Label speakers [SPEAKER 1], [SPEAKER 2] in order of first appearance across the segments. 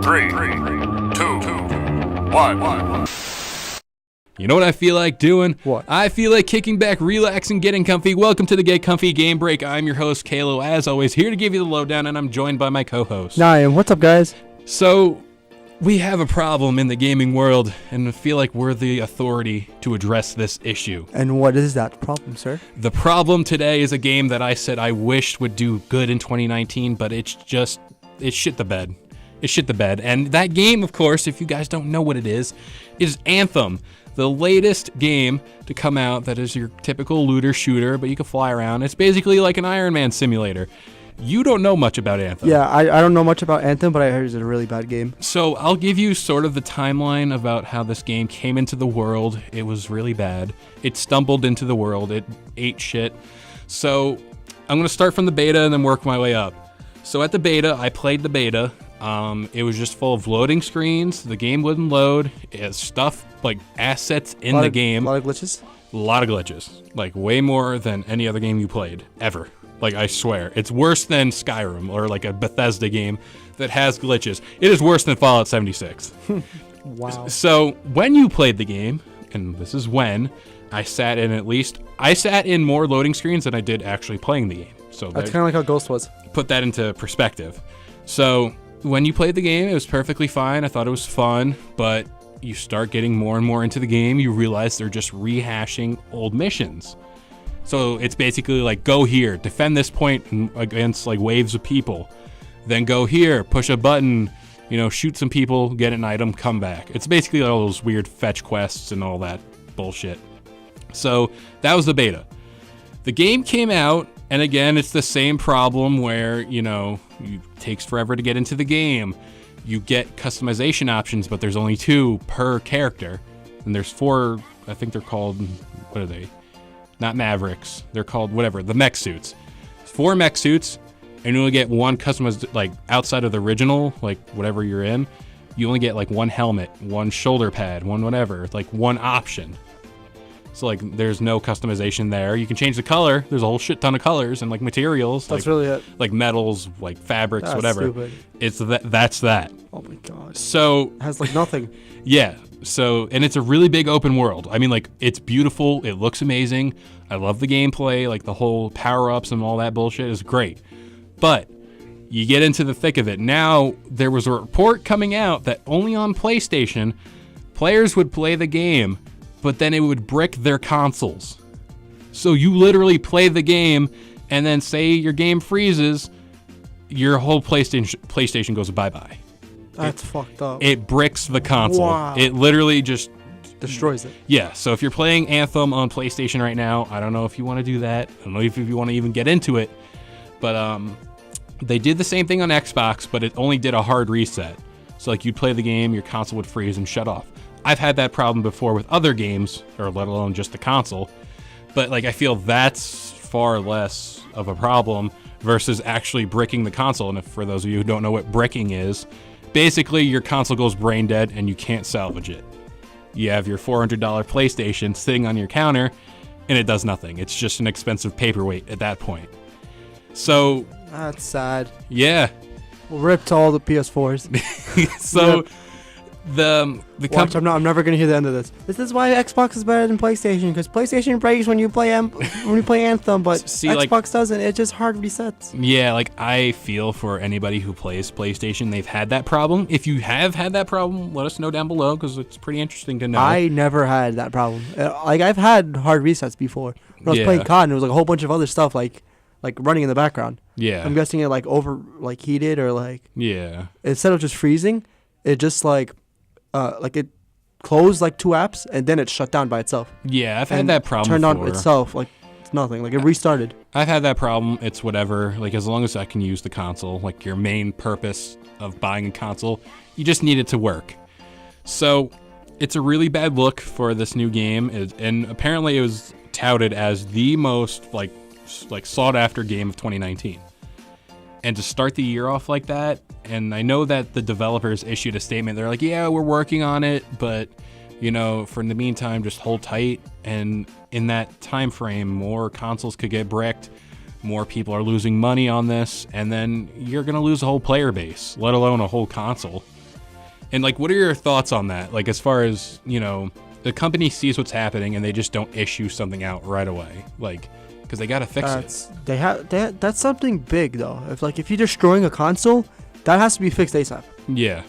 [SPEAKER 1] 3, 2, 1.
[SPEAKER 2] You know what I feel like doing?
[SPEAKER 3] What?
[SPEAKER 2] I feel like kicking back, relaxing, getting comfy. Welcome to the Get Comfy Game Break. I'm your host, Kalo, as always, here to give you the lowdown, and I'm joined by my co-host.
[SPEAKER 3] Naim, what's up, guys?
[SPEAKER 2] So, we have a problem in the gaming world, and I feel like we're the authority to address this issue.
[SPEAKER 3] And what is that problem, sir?
[SPEAKER 2] The problem today is a game that I said I wished would do good in 2019, but it shit the bed. It shit the bed. And that game, of course, if you guys don't know what it is Anthem. The latest game to come out that is your typical looter shooter, but you can fly around. It's basically like an Iron Man simulator. You don't know much about Anthem.
[SPEAKER 3] Yeah, I don't know much about Anthem, but I heard it's a really bad game.
[SPEAKER 2] So I'll give you sort of the timeline about how this game came into the world. It was really bad. It stumbled into the world. It ate shit. So I'm going to start from the beta and then work my way up. So at the beta, I played the beta. It was just full of loading screens. The game wouldn't load. It has stuff like assets in the game.
[SPEAKER 3] A lot of glitches?
[SPEAKER 2] A lot of glitches. Like way more than any other game you played ever. Like I swear. It's worse than Skyrim or like a Bethesda game that has glitches. It is worse than Fallout 76.
[SPEAKER 3] Wow.
[SPEAKER 2] So when you played the game, and this is when, I sat in more loading screens than I did actually playing the game. So
[SPEAKER 3] That's kind of like how Ghost was.
[SPEAKER 2] put that into perspective. So when you played the game, it was perfectly fine. I thought it was fun, but you start getting more and more into the game, you realize they're just rehashing old missions. So it's basically like, go here, defend this point against like waves of people. Then go here, push a button, shoot some people, get an item, come back. It's basically all those weird fetch quests and all that bullshit. So that was the beta. The game came out, and again, it's the same problem where, it takes forever to get into the game. You get customization options, but there's only 2 per character. And there's 4, I think they're called, what are they? Not Mavericks. They're called whatever, the mech suits. 4 mech suits, and you only get 1 customized, like outside of the original, like whatever you're in, you only get like 1 helmet, 1 shoulder pad, 1 whatever, like 1 option. So like there's no customization there. You can change the color. There's a whole shit ton of colors and like materials.
[SPEAKER 3] That's really it.
[SPEAKER 2] Like metals, like fabrics,
[SPEAKER 3] That's
[SPEAKER 2] whatever.
[SPEAKER 3] stupid.
[SPEAKER 2] That's that.
[SPEAKER 3] Oh my god.
[SPEAKER 2] So
[SPEAKER 3] It has like nothing.
[SPEAKER 2] yeah. So, and it's a really big open world. I mean, like, it's beautiful. It looks amazing. I love the gameplay. Like, the whole power-ups and all that bullshit is great. But you get into the thick of it. Now, there was a report coming out that only on PlayStation, players would play the game, but then it would brick their consoles. So you literally play the game, and then say your game freezes, your whole PlayStation goes bye-bye.
[SPEAKER 3] That's fucked up.
[SPEAKER 2] It bricks the console.
[SPEAKER 3] Wow.
[SPEAKER 2] It literally just
[SPEAKER 3] destroys it.
[SPEAKER 2] Yeah, so if you're playing Anthem on PlayStation right now, I don't know if you want to do that. I don't know if you want to even get into it. But they did the same thing on Xbox, but it only did a hard reset. So like you'd play the game, your console would freeze and shut off. I've had that problem before with other games, or let alone just the console. But like I feel that's far less of a problem versus actually bricking the console. And if, for those of you who don't know what bricking is, basically, your console goes brain dead and you can't salvage it. You have your $400 PlayStation sitting on your counter and it does nothing. It's just an expensive paperweight at that point. So,
[SPEAKER 3] That's sad.
[SPEAKER 2] yeah.
[SPEAKER 3] Well, rip to all the PS4s.
[SPEAKER 2] So,
[SPEAKER 3] Yep.
[SPEAKER 2] the
[SPEAKER 3] Watch, I'm never gonna hear the end of this. This is why Xbox is better than PlayStation, because PlayStation breaks when you play Anthem, but
[SPEAKER 2] See,
[SPEAKER 3] Xbox
[SPEAKER 2] like-
[SPEAKER 3] doesn't. It just hard resets.
[SPEAKER 2] Yeah, like I feel for anybody who plays PlayStation, they've had that problem. If you have had that problem, let us know down below because it's pretty interesting to know.
[SPEAKER 3] I never had that problem. Like I've had hard resets before. When I was
[SPEAKER 2] Yeah.
[SPEAKER 3] playing COD, and it was like a whole bunch of other stuff like running in the background.
[SPEAKER 2] Yeah.
[SPEAKER 3] I'm guessing it heated or like
[SPEAKER 2] Yeah.
[SPEAKER 3] instead of just freezing, it just it closed like 2 apps and then it shut down by itself.
[SPEAKER 2] Yeah, I've had
[SPEAKER 3] And
[SPEAKER 2] that problem
[SPEAKER 3] turned
[SPEAKER 2] before.
[SPEAKER 3] on itself like it's nothing. Like it restarted.
[SPEAKER 2] I've had that problem. It's whatever. Like, as long as I can use the console, like your main purpose of buying a console, you just need it to work. So, it's a really bad look for this new game, and apparently it was touted as the most like sought after game of 2019. And to start the year off like that, and I know that the developers issued a statement. They're like, yeah, we're working on it, but for the meantime, just hold tight. And in that time frame, more consoles could get bricked, more people are losing money on this, and then you're going to lose a whole player base, let alone a whole console. And like, what are your thoughts on that? Like, as far as, you know, the company sees what's happening and they just don't issue something out right away, like, because they gotta fix it.
[SPEAKER 3] That's something big though. If you're destroying a console, that has to be fixed ASAP.
[SPEAKER 2] Yeah,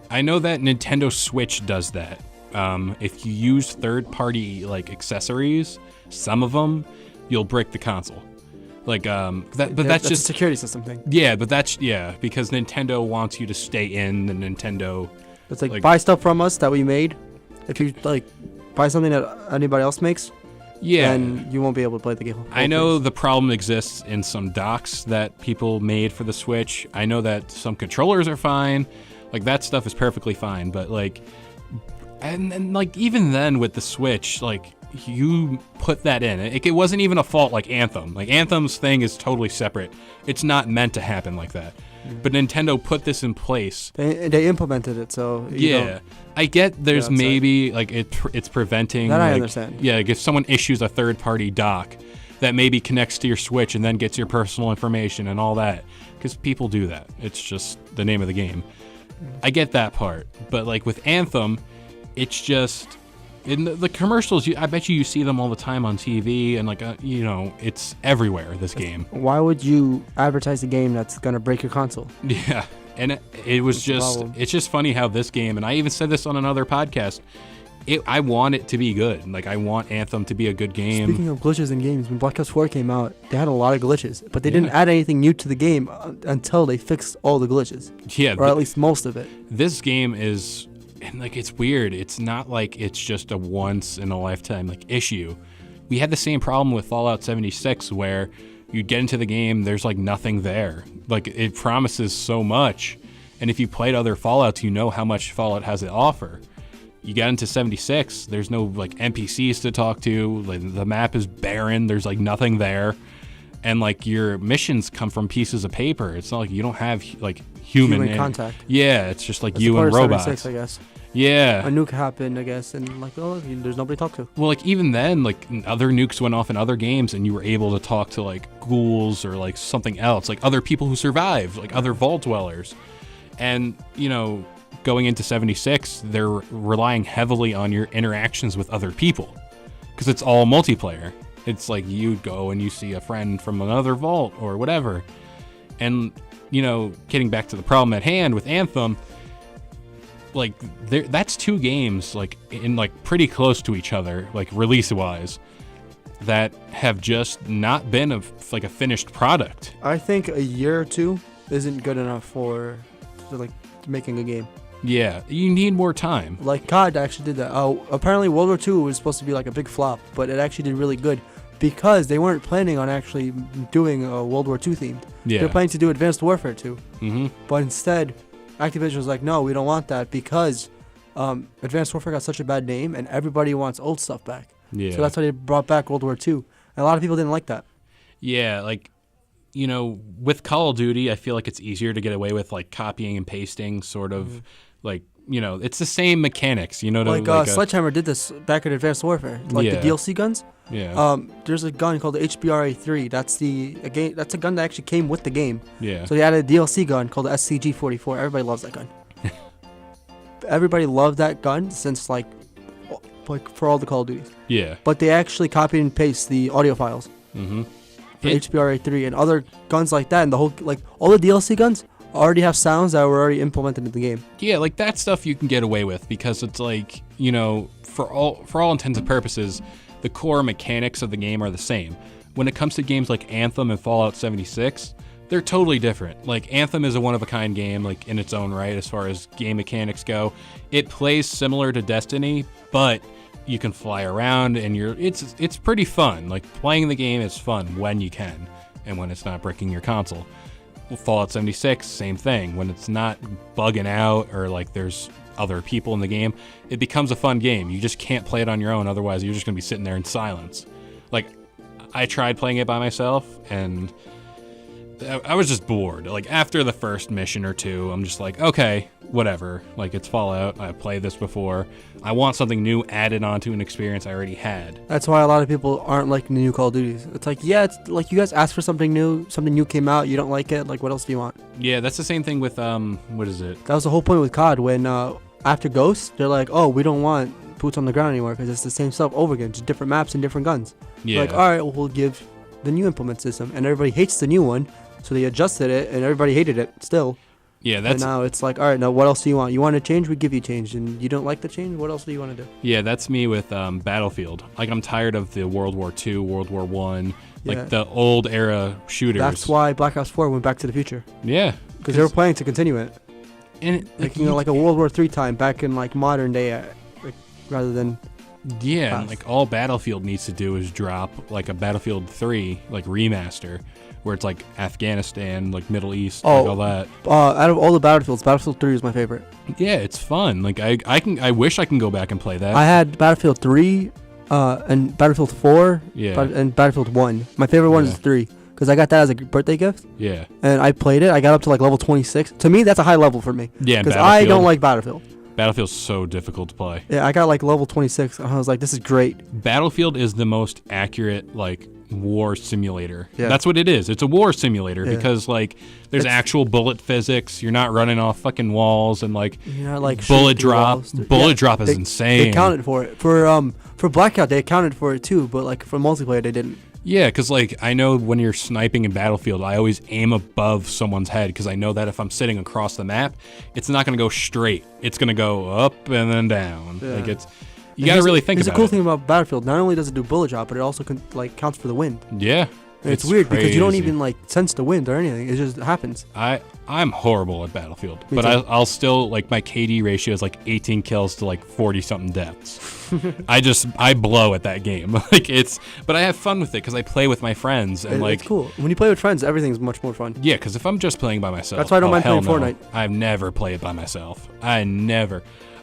[SPEAKER 2] I know that Nintendo Switch does that. If you use third-party like accessories, some of them, you'll break the console. Like that's just
[SPEAKER 3] a security system thing.
[SPEAKER 2] Yeah, but because Nintendo wants you to stay in the Nintendo.
[SPEAKER 3] It's like buy stuff from us that we made. If you like buy something that anybody else makes, then you won't be able to play the game.
[SPEAKER 2] I know the problem exists in some docks that people made for the Switch. I know that some controllers are fine. Like, that stuff is perfectly fine, but like, and like, even then with the Switch, like, you put that in. It wasn't even a fault like Anthem. Like, Anthem's thing is totally separate. It's not meant to happen like that. But Nintendo put this in place.
[SPEAKER 3] They implemented it, so
[SPEAKER 2] I get there's maybe like it's preventing.
[SPEAKER 3] That
[SPEAKER 2] like,
[SPEAKER 3] I understand.
[SPEAKER 2] Yeah, like if someone issues a third-party dock that maybe connects to your Switch and then gets your personal information and all that, because people do that. It's just the name of the game. I get that part, but like with Anthem, it's just in the commercials. I bet you see them all the time on TV, and like you know, it's everywhere. This game.
[SPEAKER 3] Why would you advertise a game that's gonna break your console?
[SPEAKER 2] Yeah, and it was it's just funny how this game, and I even said this on another podcast. I want it to be good. Like, I want Anthem to be a good game.
[SPEAKER 3] Speaking of glitches in games, when Black Ops 4 came out, they had a lot of glitches, but they didn't add anything new to the game until they fixed all the glitches.
[SPEAKER 2] Yeah,
[SPEAKER 3] or at least most of it.
[SPEAKER 2] This game is, and like, it's weird. It's not like it's just a once in a lifetime like issue. We had the same problem with Fallout 76 where you get into the game, there's like nothing there. Like, it promises so much, and if you played other Fallouts, you know how much Fallout has to offer. You get into 76, there's no like NPCs to talk to, like, the map is barren, there's like nothing there, and like your missions come from pieces of paper. It's not like you don't have like human
[SPEAKER 3] contact.
[SPEAKER 2] Yeah, it's just like you and robots.
[SPEAKER 3] 76, I guess.
[SPEAKER 2] Yeah.
[SPEAKER 3] A nuke happened, I guess, and like, oh, there's nobody to talk to.
[SPEAKER 2] Well, like, even then, like, other nukes went off in other games, and you were able to talk to like ghouls or like something else, like other people who survived, like other vault dwellers, and you know. Going into 76, they're relying heavily on your interactions with other people because it's all multiplayer. It's like you go and you see a friend from another vault or whatever. And, you know, getting back to the problem at hand with Anthem, like, that's two games, like, in like pretty close to each other, like release-wise, that have just not been a finished product.
[SPEAKER 3] I think a year or two isn't good enough for making a game.
[SPEAKER 2] Yeah, you need more time.
[SPEAKER 3] Like, COD actually did that. Apparently World War II was supposed to be like a big flop, but it actually did really good because they weren't planning on actually doing a World War II themed.
[SPEAKER 2] Yeah.
[SPEAKER 3] They were planning to do Advanced Warfare 2.
[SPEAKER 2] Mm-hmm.
[SPEAKER 3] But instead, Activision was like, no, we don't want that because Advanced Warfare got such a bad name and everybody wants old stuff back.
[SPEAKER 2] Yeah.
[SPEAKER 3] So that's why they brought back World War II. And a lot of people didn't like that.
[SPEAKER 2] Yeah, like, you know, with Call of Duty, I feel like it's easier to get away with like copying and pasting, sort of like, you know, it's the same mechanics, you know.
[SPEAKER 3] Sledgehammer did this back in Advanced Warfare, like the DLC guns.
[SPEAKER 2] Yeah.
[SPEAKER 3] There's a gun called the HBRA-3. That's a gun that actually came with the game.
[SPEAKER 2] Yeah.
[SPEAKER 3] So they added a DLC gun called the SCG-44. Everybody loves that gun. Everybody loved that gun since like for all the Call of Duties.
[SPEAKER 2] Yeah.
[SPEAKER 3] But they actually copied and pasted the audio files.
[SPEAKER 2] Mm-hmm.
[SPEAKER 3] For HBRA-3 and other guns like that, and the whole all the DLC guns already have sounds that were already implemented in the game.
[SPEAKER 2] Yeah, like that stuff you can get away with because it's like, you know, for all intents and purposes, the core mechanics of the game are the same. When it comes to games like Anthem and Fallout 76, they're totally different. Like, Anthem is a one-of-a-kind game, like, in its own right as far as game mechanics go. It plays similar to Destiny, but you can fly around and it's pretty fun. Like, playing the game is fun when you can and when it's not breaking your console. Fallout 76, same thing. When it's not bugging out or like there's other people in the game, it becomes a fun game. You just can't play it on your own, otherwise you're just gonna be sitting there in silence. Like, I tried playing it by myself and I was just bored. Like, after the first mission or two, I'm just like, okay, whatever. Like, it's Fallout. I've played this before. I want something new added onto an experience I already had.
[SPEAKER 3] That's why a lot of people aren't liking the new Call of Duties. It's like, yeah, it's like you guys asked for something new came out, you don't like it, like, what else do you want?
[SPEAKER 2] Yeah, that's the same thing with, what is it?
[SPEAKER 3] That was the whole point with COD when after Ghost, they're like, oh, we don't want boots on the ground anymore because it's the same stuff over again, just different maps and different guns.
[SPEAKER 2] Yeah.
[SPEAKER 3] Like, all right, well, we'll give the new implement system, and everybody hates the new one, so they adjusted it, and everybody hated it still.
[SPEAKER 2] Yeah,
[SPEAKER 3] And
[SPEAKER 2] that's
[SPEAKER 3] now it's like, all right, now what else do you want? You want to change? We give you change, and you don't like the change? What else do you want to do?
[SPEAKER 2] yeah, that's me with Battlefield. Like I'm tired of the World War II, World War One,
[SPEAKER 3] Yeah.
[SPEAKER 2] like the old era shooters.
[SPEAKER 3] That's why Black Ops 4 went back to the future,
[SPEAKER 2] Yeah,
[SPEAKER 3] because they were planning to continue it,
[SPEAKER 2] and
[SPEAKER 3] like like a World War 3 time back in like modern day, like, rather than
[SPEAKER 2] yeah, and
[SPEAKER 3] past.
[SPEAKER 2] like all Battlefield needs to do is drop like a Battlefield 3 like remaster, where it's like Afghanistan, like Middle East, like all that.
[SPEAKER 3] out of all the Battlefields, Battlefield 3 is my favorite.
[SPEAKER 2] Yeah, it's fun. Like I wish I can go back and play that.
[SPEAKER 3] I had Battlefield 3, and Battlefield 4,
[SPEAKER 2] Yeah.
[SPEAKER 3] and Battlefield 1. My favorite one
[SPEAKER 2] Yeah.
[SPEAKER 3] is 3, because I got that as a birthday gift,
[SPEAKER 2] Yeah,
[SPEAKER 3] and I played it. I got up to like level 26. To me, that's a high level for me,
[SPEAKER 2] yeah.
[SPEAKER 3] because I don't like Battlefield.
[SPEAKER 2] Battlefield's so difficult to play.
[SPEAKER 3] Yeah, I got like level 26, and I was like, this is great.
[SPEAKER 2] Battlefield is the most accurate like war simulator.
[SPEAKER 3] Yeah.
[SPEAKER 2] That's what it is. It's a war simulator
[SPEAKER 3] Yeah.
[SPEAKER 2] because like there's
[SPEAKER 3] It's-
[SPEAKER 2] actual bullet physics. You're not running off fucking walls and like
[SPEAKER 3] You know, like
[SPEAKER 2] bullet
[SPEAKER 3] shoot through
[SPEAKER 2] drop.
[SPEAKER 3] walls.
[SPEAKER 2] Bullet
[SPEAKER 3] Yeah,
[SPEAKER 2] drop is
[SPEAKER 3] they-
[SPEAKER 2] insane.
[SPEAKER 3] They accounted for it for Blackout. They accounted for it too, but like for multiplayer, they didn't.
[SPEAKER 2] Yeah, because like I know when you're sniping in Battlefield, I always aim above someone's head because I know that if I'm sitting across the map, it's not gonna go straight. It's gonna go up and then down.
[SPEAKER 3] Yeah.
[SPEAKER 2] Like it's you
[SPEAKER 3] And
[SPEAKER 2] gotta
[SPEAKER 3] here's-
[SPEAKER 2] really think
[SPEAKER 3] here's
[SPEAKER 2] about
[SPEAKER 3] the cool
[SPEAKER 2] it.
[SPEAKER 3] thing about Battlefield. Not only does it do bullet drop, but it also like counts for the wind.
[SPEAKER 2] Yeah,
[SPEAKER 3] And it's weird because you don't
[SPEAKER 2] crazy.
[SPEAKER 3] even like sense the wind or anything. It just happens.
[SPEAKER 2] I'm horrible at Battlefield,
[SPEAKER 3] Me
[SPEAKER 2] but
[SPEAKER 3] too.
[SPEAKER 2] I'll still like my KD ratio is like 18 kills to like 40 something deaths. I blow at that game. Like but I have fun with it because I play with my friends and like
[SPEAKER 3] It's cool. When you play with friends, everything's much more fun.
[SPEAKER 2] yeah, because if I'm just playing by myself,
[SPEAKER 3] That's why I don't mind
[SPEAKER 2] hell
[SPEAKER 3] playing
[SPEAKER 2] no.
[SPEAKER 3] Fortnite.
[SPEAKER 2] I've never played by myself.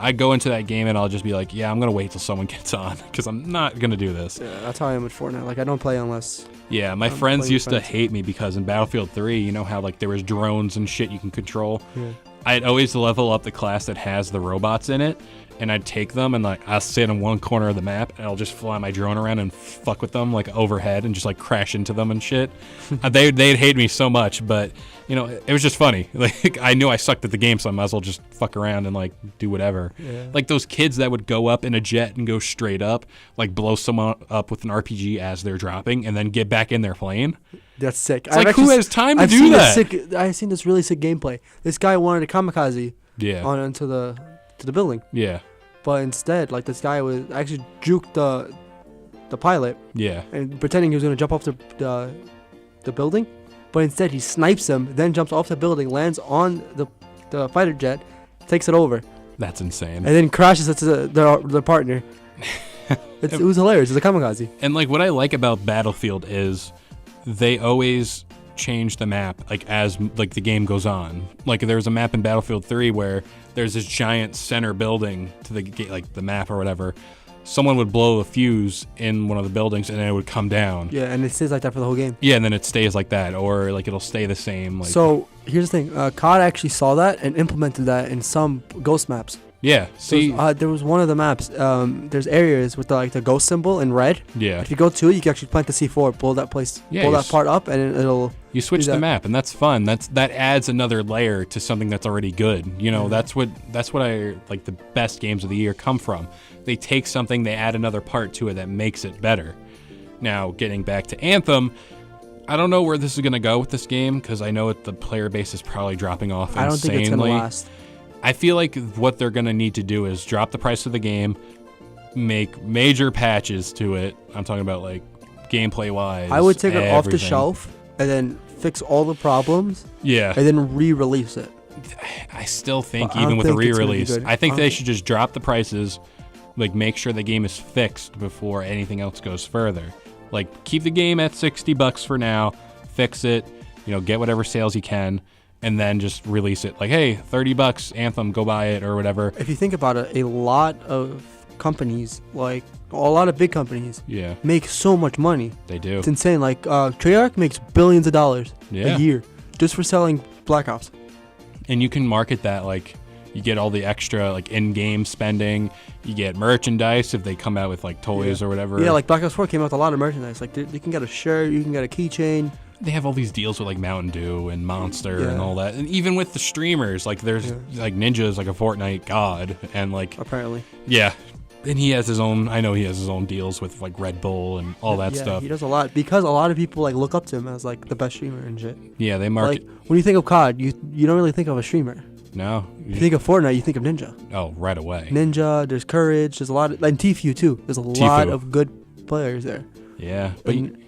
[SPEAKER 2] I go into that game and I'll just be like, yeah, I'm gonna wait till someone gets on because I'm not gonna do this.
[SPEAKER 3] Yeah, that's how I am with Fortnite. Like I don't play unless.
[SPEAKER 2] Yeah, my
[SPEAKER 3] I'm
[SPEAKER 2] friends
[SPEAKER 3] playing
[SPEAKER 2] used to
[SPEAKER 3] friends.
[SPEAKER 2] hate me because in Battlefield 3, you know how like there was drones and shit you can control.
[SPEAKER 3] Yeah.
[SPEAKER 2] I'd always level up the class that has the robots in it, and I'd take them and like I'll sit in one corner of the map and I'll just fly my drone around and fuck with them like overhead and just like crash into them and shit. They'd hate me so much, but you know it was just funny. Like I knew I sucked at the game, so I might as well just fuck around and like do whatever.
[SPEAKER 3] Yeah.
[SPEAKER 2] Like those kids that would go up in a jet and go straight up, like blow someone up with an RPG as they're dropping, and then get back in their plane.
[SPEAKER 3] That's sick.
[SPEAKER 2] It's like who has time to
[SPEAKER 3] I've
[SPEAKER 2] do
[SPEAKER 3] seen
[SPEAKER 2] that?
[SPEAKER 3] I've seen this really sick gameplay. This guy wanted to kamikaze
[SPEAKER 2] Yeah,
[SPEAKER 3] on into the building,
[SPEAKER 2] yeah,
[SPEAKER 3] but instead, like this guy was actually juked the pilot
[SPEAKER 2] yeah.
[SPEAKER 3] and pretending he was gonna jump off the building, but instead he snipes him, then jumps off the building, lands on the fighter jet, takes it over,
[SPEAKER 2] That's insane.
[SPEAKER 3] and then crashes into the partner. It was hilarious. It's a kamikaze.
[SPEAKER 2] And like what I like about Battlefield is they always change the map like as like the game goes on. Like there's a map in Battlefield 3 where there's this giant center building to like the map or whatever. Someone would blow a fuse in one of the buildings and then it would come down.
[SPEAKER 3] Yeah, and it stays like that for the whole game.
[SPEAKER 2] Yeah, and then it stays like that, or like it'll stay the same. Like
[SPEAKER 3] So here's the thing: COD actually saw that and implemented that in some Ghost maps.
[SPEAKER 2] yeah, see,
[SPEAKER 3] There was one of the maps. There's areas with the ghost symbol in red.
[SPEAKER 2] yeah,
[SPEAKER 3] If you go to it, you can actually plant the C4, pull that place,
[SPEAKER 2] Yeah,
[SPEAKER 3] pull
[SPEAKER 2] you
[SPEAKER 3] that part up, and it'll.
[SPEAKER 2] you switch
[SPEAKER 3] do
[SPEAKER 2] the
[SPEAKER 3] that.
[SPEAKER 2] map, and that's fun. That adds another layer to something that's already good. You know, that's what I like. The best games of the year come from. They take something, they add another part to it that makes it better. Now, getting back to Anthem, I don't know where this is gonna go with this game because I know the player base is probably dropping off
[SPEAKER 3] I don't
[SPEAKER 2] insanely.
[SPEAKER 3] think it's gonna last.
[SPEAKER 2] I feel like what they're gonna need to do is drop the price of the game, make major patches to it. I'm talking about like gameplay wise.
[SPEAKER 3] I would take it off the
[SPEAKER 2] everything.
[SPEAKER 3] shelf and then fix all the problems
[SPEAKER 2] Yeah.
[SPEAKER 3] and then re-release it.
[SPEAKER 2] I still think
[SPEAKER 3] But I
[SPEAKER 2] even
[SPEAKER 3] don't
[SPEAKER 2] with a
[SPEAKER 3] think it's gonna be
[SPEAKER 2] re-release,
[SPEAKER 3] good.
[SPEAKER 2] I think
[SPEAKER 3] I
[SPEAKER 2] they
[SPEAKER 3] don't-
[SPEAKER 2] should just drop the prices, like make sure the game is fixed before anything else goes further. Like keep the game at $60 for now, fix it, you know, get whatever sales you can, and then just release it. Like, hey, $30, Anthem, go buy it or whatever.
[SPEAKER 3] If you think about it, a lot of companies, like a lot of big companies,
[SPEAKER 2] Yeah,
[SPEAKER 3] make so much money.
[SPEAKER 2] they do.
[SPEAKER 3] It's insane. Like Treyarch makes billions of dollars
[SPEAKER 2] Yeah.
[SPEAKER 3] a year just for selling Black Ops.
[SPEAKER 2] And you can market that like you get all the extra like in-game spending, you get merchandise if they come out with like toys or whatever.
[SPEAKER 3] Yeah, like Black Ops 4 came out with a lot of merchandise. Like you can get a shirt, you can get a keychain.
[SPEAKER 2] they have all these deals with like Mountain Dew and Monster
[SPEAKER 3] Yeah.
[SPEAKER 2] and all that, and even with the streamers, like there's like Ninja's like a Fortnite god, and like
[SPEAKER 3] Apparently.
[SPEAKER 2] yeah, and he has his own. I know he has his own deals with like Red Bull and all that
[SPEAKER 3] Yeah,
[SPEAKER 2] stuff.
[SPEAKER 3] he does a lot because a lot of people like look up to him as like the best streamer and shit.
[SPEAKER 2] Yeah, they market.
[SPEAKER 3] Like when you think of COD, you don't really think of a streamer.
[SPEAKER 2] No,
[SPEAKER 3] You think of Fortnite, you think of Ninja.
[SPEAKER 2] oh, right away.
[SPEAKER 3] Ninja, there's Courage, there's a lot of, and Tfue too. There's a lot of good players there.
[SPEAKER 2] Yeah, but
[SPEAKER 3] And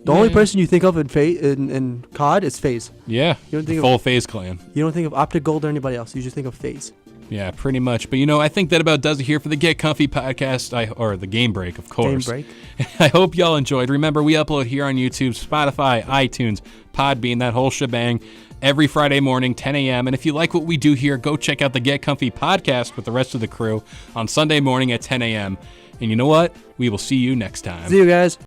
[SPEAKER 3] the only person you think of in COD is FaZe.
[SPEAKER 2] yeah,
[SPEAKER 3] You don't think
[SPEAKER 2] full FaZe clan.
[SPEAKER 3] You don't think of Optic Gold or anybody else. You just think of FaZe.
[SPEAKER 2] Yeah, pretty much. But I think that about does it here for the Get Comfy podcast, or the Game Break, of course.
[SPEAKER 3] Game Break.
[SPEAKER 2] I hope y'all enjoyed. Remember, we upload here on YouTube, Spotify, iTunes, Podbean, that whole shebang, every Friday morning, 10 a.m. And if you like what we do here, go check out the Get Comfy podcast with the rest of the crew on Sunday morning at 10 a.m. And you know what? We will see you next time.
[SPEAKER 3] See you guys.